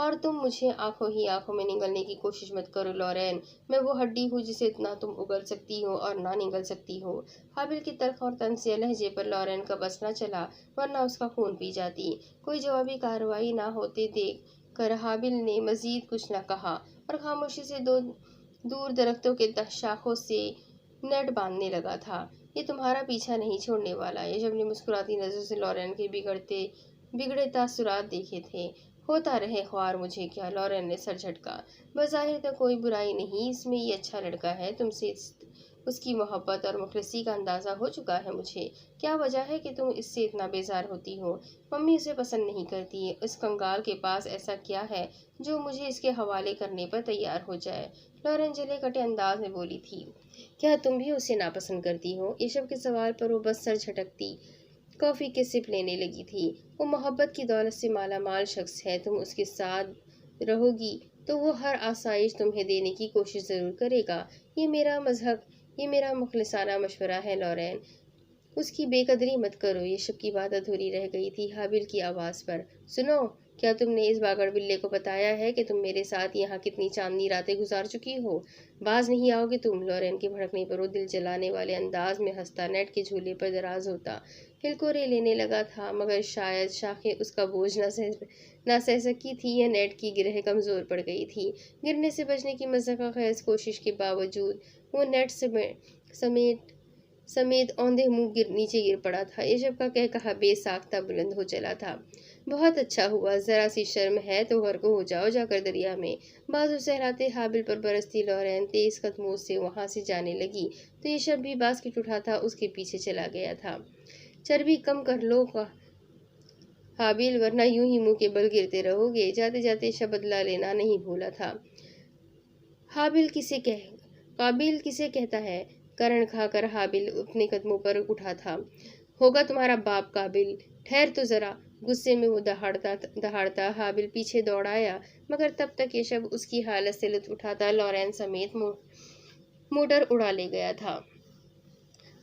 اور تم مجھے آنکھوں ہی آنکھوں میں نگلنے کی کوشش مت کرو لورین، میں وہ ہڈی ہوں جسے اتنا تم اگل سکتی ہو اور نہ نگل سکتی ہو۔ حابل کی تلخ اور طنزیہ لہجے پر لورین کا بس نہ چلا، ورنہ اس کا خون پی جاتی۔ کوئی جوابی کارروائی نہ ہوتے دیکھ کر حابل نے مزید کچھ نہ کہا اور خاموشی سے دور درختوں کے شاخوں سے نیٹ باندھنے لگا تھا۔ یہ تمہارا پیچھا نہیں چھوڑنے والا۔ یشب نے مسکراتی نظر سے لورین کے بگڑے تاثرات دیکھے تھے۔ ہوتا رہے خوار، مجھے کیا؟ لورین نے سر جھٹکا۔ بظاہر تو کوئی برائی نہیں اس میں، یہ اچھا لڑکا ہے، تم سے اس کی محبت اور مخلصی کا اندازہ ہو چکا ہے مجھے۔ کیا وجہ ہے کہ تم اس سے اتنا بیزار ہوتی ہو؟ ممی اسے پسند نہیں کرتی۔ اس کنگال کے پاس ایسا کیا ہے جو مجھے اس کے حوالے کرنے پر تیار ہو جائے؟ لورین جلے کٹے انداز میں بولی تھی۔ کیا تم بھی اسے ناپسند کرتی ہو؟ یشب کے سوال پر وہ بس سر جھٹکتی کافی کے سپ لینے لگی تھی۔ وہ محبت کی دولت سے مالا مال شخص ہے، تم اس کے ساتھ رہو گی تو وہ ہر آسائش تمہیں دینے کی کوشش ضرور کرے گا۔ یہ میرا مخلصانہ مشورہ ہے لورین، اس کی بے قدری مت کرو۔ یشب کی بات ادھوری رہ گئی تھی حابل کی آواز پر۔ سنو، کیا تم نے اس باگڑ بلے کو بتایا ہے کہ تم میرے ساتھ یہاں کتنی چاندنی راتیں گزار چکی ہو؟ باز نہیں آؤ گے تم؟ لورین کے بھڑکنے پر وہ دل جلانے والے انداز میں ہنستا نیٹ کے جھولے پر دراز ہوتا ہلکورے لینے لگا تھا، مگر شاید شاخیں اس کا بوجھ نہ سہ سکی تھی یا نیٹ کی گرہ کمزور پڑ گئی تھی۔ گرنے سے بچنے کی مضحکہ خیز کوشش کے باوجود وہ نیٹ سمیت اوندھے منہ نیچے گر پڑا تھا۔ یشب کا کہا بے ساختہ بلند ہو چلا تھا۔ بہت اچھا ہوا، ذرا سی شرم ہے تو غرق ہو جاؤ جا کر دریا میں۔ بازو سہلاتے حابل پر برستی لورین تیز قدموں سے وہاں سے جانے لگی تو یشب بھی باسکٹ اٹھاتا اس کے پیچھے چلا گیا تھا۔ چربی کم کر لو حابل، ورنہ یوں ہی منہ کے بل گرتے رہو گے۔ جاتے جاتے یشب بدلہ لینا نہیں بھولا تھا۔ قابل کسے کہتا ہے؟ کرن کھا کر حابل اپنے قدموں پر اٹھا تھا۔ ہوگا تمہارا باپ قابل، ٹھہر تو ذرا۔ غصے میں وہ دہاڑتا حابل پیچھے دوڑ آیا، مگر تب تک یشب اس کی حالت سے لطف اٹھاتا لورین سمیت موٹر اڑا لے گیا تھا۔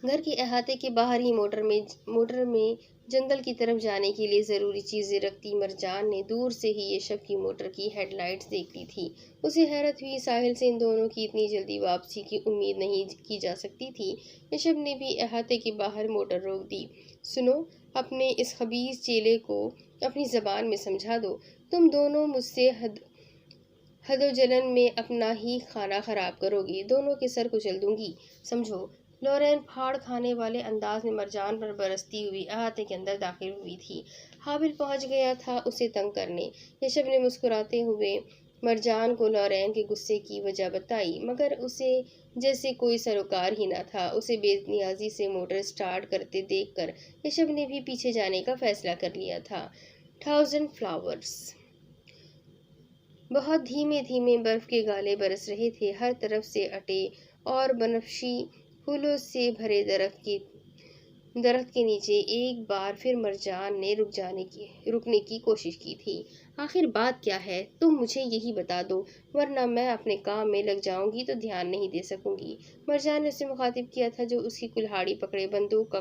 گھر کے احاطے کے باہر ہی موٹر میں جنگل کی طرف جانے کے لیے ضروری چیزیں رکھتی مرجان نے دور سے ہی یشب کی موٹر کی ہیڈ لائٹس دیکھ لی تھی۔ اسے حیرت ہوئی، ساحل سے ان دونوں کی اتنی جلدی واپسی کی امید نہیں کی جا سکتی تھی۔ یشب نے بھی احاطے کے باہر موٹر روک دی۔ سنو، اپنے اس خبیث چیلے کو اپنی زبان میں سمجھا دو۔ تم دونوں مجھ سے حد و جلن میں اپنا ہی کھانا خراب کرو گی، دونوں کے سر کچل دوں گی، سمجھو۔ لورین پھاڑ کھانے والے انداز میں مرجان پر برستی ہوئی احاطے کے اندر داخل ہوئی تھی۔ حابل پہنچ گیا تھا اسے تنگ کرنے۔ یشب نے مسکراتے ہوئے مرجان کو لورین کے غصے کی وجہ بتائی، مگر اسے جیسے کوئی سروکار ہی نہ تھا۔ اسے بے نیازی سے موٹر سٹارٹ کرتے دیکھ کر یشب نے بھی پیچھے جانے کا فیصلہ کر لیا تھا۔ 1000 فلاورز۔ بہت دھیمے دھیمے برف کے گالے برس رہے تھے۔ ہر طرف سے اٹے اور بنفشی پھولوں سے بھرے درخت کے نیچے ایک بار پھر مرجان نے رکنے کی کوشش کی تھی۔ آخر بات کیا ہے؟ تم مجھے یہی بتا دو، ورنہ میں اپنے کام میں لگ جاؤں گی تو دھیان نہیں دے سکوں گی۔ مرجان نے اسے مخاطب کیا تھا جو اس کی کلہاڑی پکڑے بندوق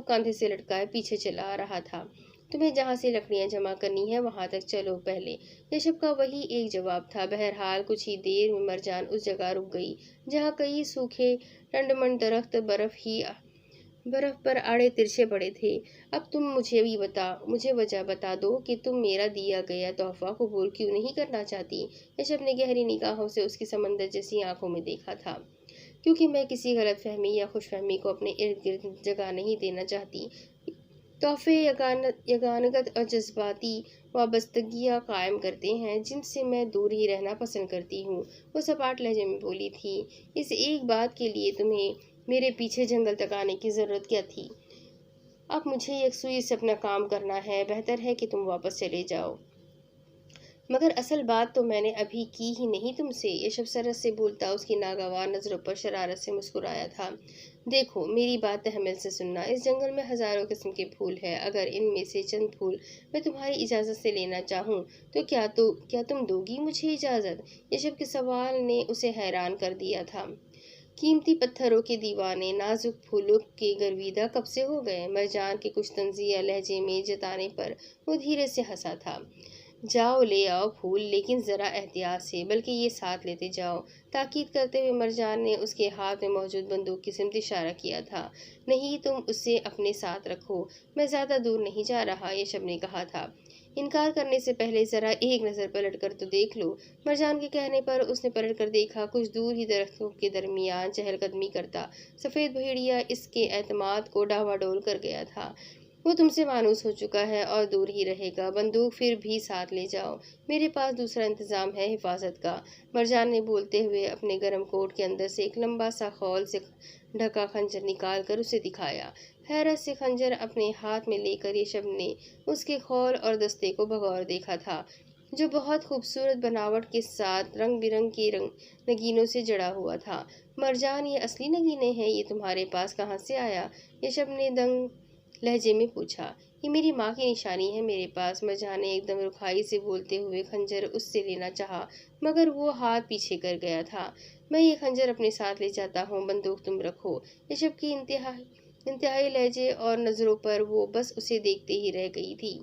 کاندھے سے لٹکائے پیچھے چلا رہا تھا۔ تمہیں جہاں سے لکڑیاں جمع کرنی ہیں وہاں تک چلو پہلے۔ یشب کا وہی ایک جواب تھا۔ بہرحال کچھ ہی دیر میں مرجان اس جگہ رک گئی جہاں کئی سوکھے ٹنڈمن درخت برف پر آڑے ترچھے پڑے تھے۔ اب تم مجھے وجہ بتا دو کہ تم میرا دیا گیا تحفہ قبول کیوں نہیں کرنا چاہتی؟ یشب نے گہری نگاہوں سے اس کی سمندر جیسی آنکھوں میں دیکھا تھا۔ کیونکہ میں کسی غلط فہمی یا خوش فہمی کو اپنے ارد گرد جگہ نہیں دینا چاہتی۔ تحفے یگانگت اور جذباتی وابستگیاں قائم کرتے ہیں جن سے میں دور ہی رہنا پسند کرتی ہوں، وہ سپاٹ لہجے میں بولی تھی۔ اس ایک بات کے لیے تمہیں میرے پیچھے جنگل تک آنے کی ضرورت کیا تھی؟ اب مجھے یکسوئی سے اپنا کام کرنا ہے، بہتر ہے کہ تم واپس چلے جاؤ۔ مگر اصل بات تو میں نے ابھی کی ہی نہیں تم سے۔ یشب سرت سے بولتا اس کی ناگوار نظروں پر شرارت سے مسکرایا تھا۔ دیکھو، میری بات تحمل سے سننا۔ اس جنگل میں ہزاروں قسم کے پھول ہیں۔ اگر ان میں سے چند پھول میں تمہاری اجازت سے لینا چاہوں تو کیا تم دو گی مجھے اجازت؟ یشب کے سوال نے اسے حیران کر دیا تھا۔ قیمتی پتھروں کے دیوانے نازک پھولوں کے گرویدہ کب سے ہو گئے؟ مرجان کے کچھ طنزیہ لہجے میں جتانے پر وہ دھیرے سے ہنسا تھا۔ جاؤ لے آؤ پھول، لیکن ذرا احتیاط سے، بلکہ یہ ساتھ لیتے جاؤ، تاکید کرتے ہوئے مرجان نے اس کے ہاتھ میں موجود بندوق کی سمت اشارہ کیا تھا۔ نہیں، تم اسے اپنے ساتھ رکھو، میں زیادہ دور نہیں جا رہا، یشب نے کہا تھا۔ انکار کرنے سے پہلے ذرا ایک نظر پلٹ کر تو دیکھ لو۔ مرجان کے کہنے پر اس نے پلٹ کر دیکھا۔ کچھ دور ہی درختوں کے درمیان چہل قدمی کرتا سفید بھیڑیا اس کے اعتماد کو ڈاواڈول کر گیا تھا۔ وہ تم سے مانوس ہو چکا ہے اور دور ہی رہے گا، بندوق پھر بھی ساتھ لے جاؤ، میرے پاس دوسرا انتظام ہے حفاظت کا۔ مرجان نے بولتے ہوئے اپنے گرم کوٹ کے اندر سے ایک لمبا سا خول سے ڈھکا خنجر نکال کر اسے دکھایا۔ حیرت سے خنجر اپنے ہاتھ میں لے کر یشب نے اس کے خول اور دستے کو بغور دیکھا تھا، جو بہت خوبصورت بناوٹ کے ساتھ رنگ برنگ کے نگینوں سے جڑا ہوا تھا۔ مرجان، یہ اصلی نگینے ہیں، یہ تمہارے پاس کہاں سے آیا؟ یشب نے دنگ لہجے میں پوچھا۔ یہ میری ماں کی نشانی ہے میرے پاس، مرجان نے ایک دم رکھائی سے بولتے ہوئے خنجر اس سے لینا چاہا، مگر وہ ہاتھ پیچھے کر گیا تھا۔ میں یہ خنجر اپنے ساتھ لے جاتا ہوں، بندوق تم رکھو۔ یشب کی انتہائی لہجے اور نظروں پر وہ بس اسے دیکھتے ہی رہ گئی تھی۔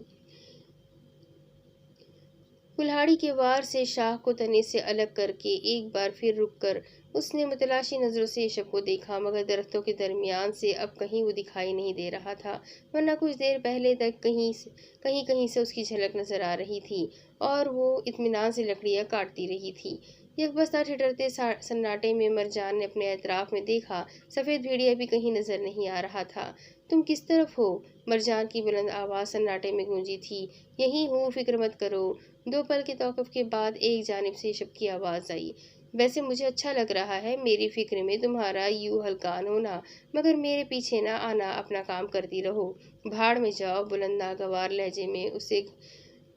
کلہاڑی کے وار سے شاخ کو تنے سے الگ کر کے ایک بار پھر رک کر اس نے متلاشی نظروں سے یشب کو دیکھا، مگر درختوں کے درمیان سے اب کہیں وہ دکھائی نہیں دے رہا تھا، ورنہ کچھ دیر پہلے تک کہیں سے اس کی جھلک نظر آ رہی تھی اور وہ اطمینان سے لکڑیاں کاٹتی رہی تھی۔ یکبستہ ٹھٹرتے سناٹے میں مرجان نے اپنے اطراف میں دیکھا، سفید بھیڑیا بھی کہیں نظر نہیں آ رہا تھا۔ تم کس طرف ہو؟ مرجان کی بلند آواز سناٹے میں گونجی تھی۔ یہیں ہوں، فکر مت کرو۔ دو پل کے توقف کے بعد ایک جانب سے یشب کی آواز آئی۔ ویسے مجھے اچھا لگ رہا ہے میری فکر میں تمہارا یوں ہلکان ہونا، مگر میرے پیچھے نہ آنا، اپنا کام کرتی رہو۔ بھاڑ میں جاؤ، بلند ناگوار لہجے میں اسے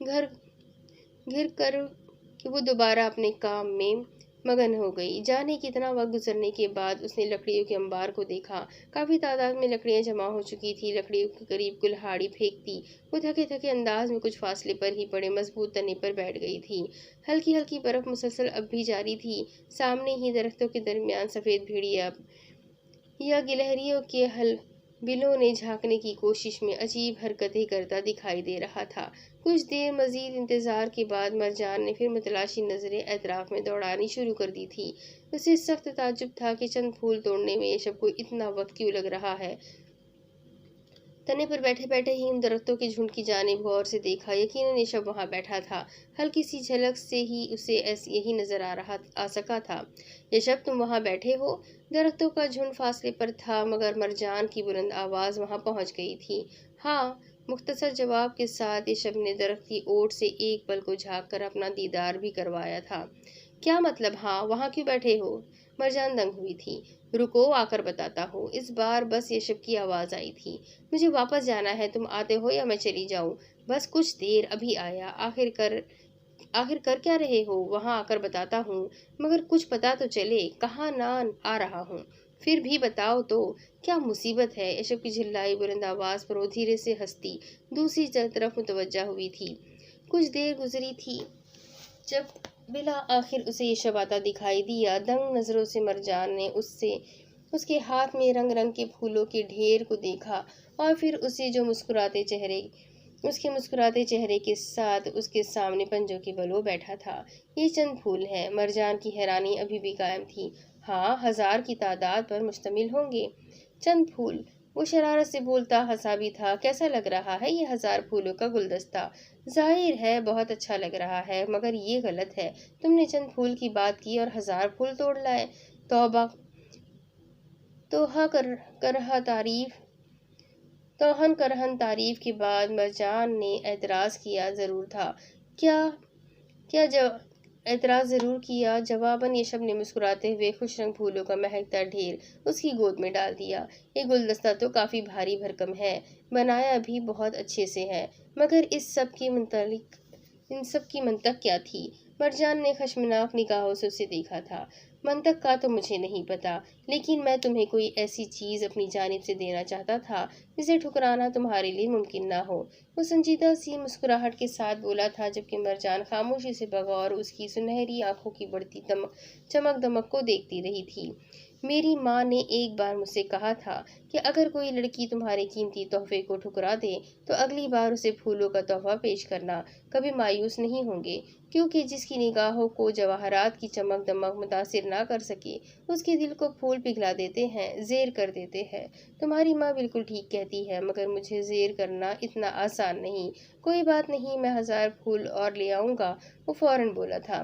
گھر کر کہ وہ دوبارہ اپنے کام میں مگن ہو گئی۔ جانے کتنا وقت گزرنے کے بعد اس نے لکڑیوں کے انبار کو دیکھا۔ کافی تعداد میں لکڑیاں جمع ہو چکی تھی۔ لکڑیوں کے قریب کلہاڑی پھینکتی وہ تھکے تھکے انداز میں کچھ فاصلے پر ہی پڑے مضبوط تنے پر بیٹھ گئی تھی۔ ہلکی ہلکی برف مسلسل اب بھی جاری تھی۔ سامنے ہی درختوں کے درمیان سفید بھیڑیا یا گلہریوں کے بلوں نے جھانکنے کی کوشش میں عجیب حرکتیں کرتا دکھائی دے رہا تھا۔ کچھ دیر مزید انتظار کے بعد مرجان نے پھر متلاشی نظریں اطراف میں دوڑانی شروع کر دی تھی۔ اسے سخت تعجب تھا کہ چند پھول توڑنے میں یشب کو اتنا وقت کیوں لگ رہا ہے۔ تنے پر بیٹھے بیٹھے ہی ان درختوں کے جھنڈ کی جانب غور سے دیکھا۔ یقیناً یشب وہاں بیٹھا تھا، ہلکی سی جھلک سے ہی اسے یہی نظر آ سکا تھا۔ یشب، تم وہاں بیٹھے ہو؟ درختوں کا جھنڈ فاصلے پر تھا، مگر مرجان کی بلند آواز وہاں پہنچ گئی تھی۔ ہاں، مختصر جواب کے ساتھ یشب نے درخت کی اوٹ سے ایک پل کو جھانک کر اپنا دیدار بھی کروایا تھا۔ کیا مطلب ہاں، وہاں کیوں بیٹھے ہو؟ مرجان دنگ ہوئی تھی۔ رکو، آ کر بتاتا ہوں۔ اس بار بس یشب کی آواز آئی تھی۔ مجھے واپس جانا ہے، تم آتے ہو یا میں چلی جاؤں؟ بس کچھ دیر، ابھی آیا۔ آخر کر کیا رہے ہو؟ وہاں آ کر بتاتا ہوں، مگر کچھ پتا تو چلے، کہاں نہ آ رہا ہوں۔ پھر بھی بتاؤ تو، کیا مصیبت ہے؟ یشب کی جھللائی بلند آواز پر وہ دھیرے سے ہنستی دوسری طرف متوجہ ہوئی تھی۔ کچھ دیر گزری تھی، جب بالآخر اسے یشب آتا دکھائی دیا۔ دنگ نظروں سے مرجان نے اس کے ہاتھ میں رنگ رنگ کے پھولوں کے ڈھیر کو دیکھا اور پھر اسے جو اس کے مسکراتے چہرے کے ساتھ اس کے سامنے پنجوں کے بل وہ بیٹھا تھا۔ یہ چند پھول ہیں؟ مرجان کی حیرانی ابھی بھی قائم تھی۔ ہاں، 1000 کی تعداد پر مشتمل ہوں گے۔ چند پھول؟ وہ شرارت سے بولتا ہنسا بھی تھا۔ کیسا لگ رہا ہے یہ 1000 پھولوں کا گلدستہ؟ ظاہر ہے بہت اچھا لگ رہا ہے، مگر یہ غلط ہے، تم نے چند پھول کی بات کی اور 1000 پھول توڑ لائے۔ توبہ، توہن کرہن تعریف کے بعد مرجان نے اعتراض کیا ضرور تھا۔ اعتراض ضرور کیا۔ جواباً یشب نے مسکراتے ہوئے خوش رنگ پھولوں کا مہکتا ڈھیر اس کی گود میں ڈال دیا۔ یہ گلدستہ تو کافی بھاری بھرکم ہے، بنایا بھی بہت اچھے سے ہے، مگر ان سب کی منطق کیا تھی؟ مرجان نے خشمناک نگاہوں سے اسے دیکھا تھا۔ منطق کا تو مجھے نہیں پتا، لیکن میں تمہیں کوئی ایسی چیز اپنی جانب سے دینا چاہتا تھا جسے ٹھکرانا تمہارے لیے ممکن نہ ہو۔ وہ سنجیدہ سی مسکراہٹ کے ساتھ بولا تھا، جبکہ مرجان خاموشی سے بغور اس کی سنہری آنکھوں کی بڑھتی چمک دمک کو دیکھتی رہی تھی۔ میری ماں نے ایک بار مجھ سے کہا تھا کہ اگر کوئی لڑکی تمہارے قیمتی تحفے کو ٹھکرا دے تو اگلی بار اسے پھولوں کا تحفہ پیش کرنا، کبھی مایوس نہیں ہوں گے، کیونکہ جس کی نگاہوں کو جواہرات کی چمک دمک متاثر نہ کر سکے اس کے دل کو پھول پگھلا دیتے ہیں، زیر کر دیتے ہیں۔ تمہاری ماں بالکل ٹھیک کہتی ہے، مگر مجھے زیر کرنا اتنا آسان نہیں۔ کوئی بات نہیں، میں 1000 پھول اور لے آؤں گا، وہ فوراً بولا تھا۔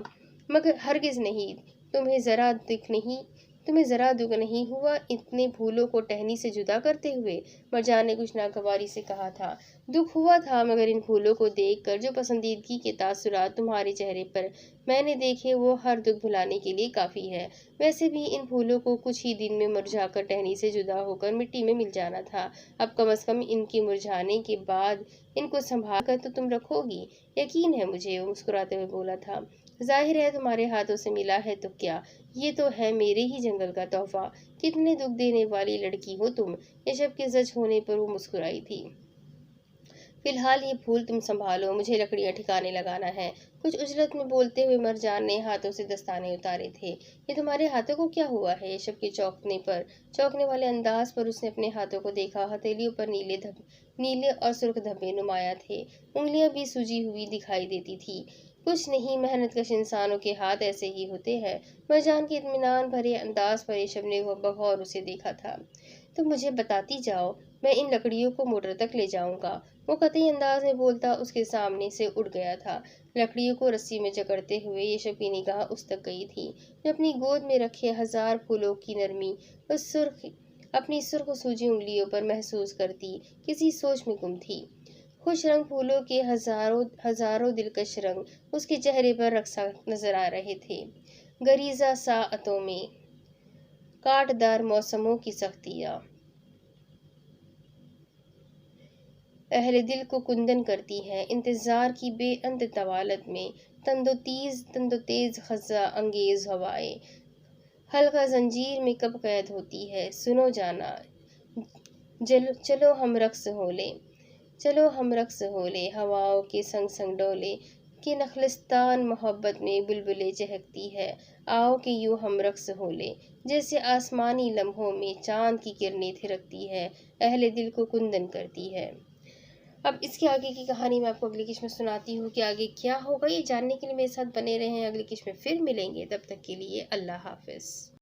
مگر ہرگز نہیں، تمہیں ذرا دکھ نہیں ہوا اتنے پھولوں کو ٹہنی سے جدا کرتے ہوئے؟ مرجان نے کچھ ناگواری سے کہا تھا۔ دکھ ہوا تھا، مگر ان پھولوں کو دیکھ کر جو پسندیدگی کے تاثرات تمہارے چہرے پر میں نے دیکھے وہ ہر دکھ بھلانے کے لیے کافی ہے۔ ویسے بھی ان پھولوں کو کچھ ہی دن میں مرجھا کر ٹہنی سے جدا ہو کر مٹی میں مل جانا تھا، اب کم از کم ان کے مرجھانے کے بعد ان کو سنبھال کر تو تم رکھو گی۔ یقین ہے مجھے، وہ مسکراتے ہوئے بولا تھا۔ ظاہر ہے تمہارے ہاتھوں سے ملا ہے تو کیا، یہ تو ہے میرے ہی جنگل کا تحفہ۔ کتنے دکھ دینے والی لڑکی ہو تم۔ یشب کے زچ ہونے پر وہ مسکرائی تھی۔ فی الحال یہ پھول تم سنبھالو، مجھے لکڑیاں ٹھکانے لگانا ہے۔ کچھ عجلت میں بولتے ہوئے مرجان نے ہاتھوں سے دستانے اتارے تھے۔ یہ تمہارے ہاتھوں کو کیا ہوا ہے؟ یشب کے چونکنے والے انداز پر اس نے اپنے ہاتھوں کو دیکھا۔ ہتھیلیوں پر نیلے اور سرخ دھبے نمایاں تھے، انگلیاں بھی سجی ہوئی دکھائی دیتی تھی۔ کچھ نہیں، محنت کش انسانوں کے ہاتھ ایسے ہی ہوتے ہیں۔ مرجان کے اطمینان بھرے انداز پر یشب نے بغور اسے دیکھا تھا۔ تم مجھے بتاتی جاؤ، میں ان لکڑیوں کو موٹر تک لے جاؤں گا۔ وہ قطعی انداز میں بولتا اس کے سامنے سے اٹھ گیا تھا۔ لکڑیوں کو رسی میں جکڑتے ہوئے یشب کی نگاہ اس تک گئی تھی جو اپنی گود میں رکھے 1000 پھولوں کی نرمی اپنی سرخ سوجی انگلیوں پر محسوس کرتی کسی سوچ میں گم تھی۔ خوش رنگ پھولوں کے ہزاروں دلکش رنگ اس کے چہرے پر رقصاں نظر آ رہے تھے۔ گریزاں ساعتوں میں کاٹ دار موسموں کی سختیاں اہل دل کو کندن کرتی ہیں، انتظار کی بے انت طوالت میں تند و تیز خزاں انگیز ہوائیں حلقہ زنجیر میں کب قید ہوتی ہے۔ سنو جانا، چلو ہم رقص ہو لیں، ہواؤں کے سنگ سنگ ڈولے کہ نخلستان محبت میں بلبلیں چہکتی ہے۔ آؤ کہ یوں ہم رقص ہو لیں، جیسے آسمانی لمحوں میں چاند کی کرنیں تھرکتی ہے، اہل دل کو کندن کرتی ہے۔ اب اس کے آگے کی کہانی میں آپ کو اگلی قسط میں سناتی ہوں کہ آگے کیا ہوگا۔ یہ جاننے کے لیے میرے ساتھ بنے رہیں، اگلی قسط میں پھر ملیں گے، تب تک کے لیے اللہ حافظ۔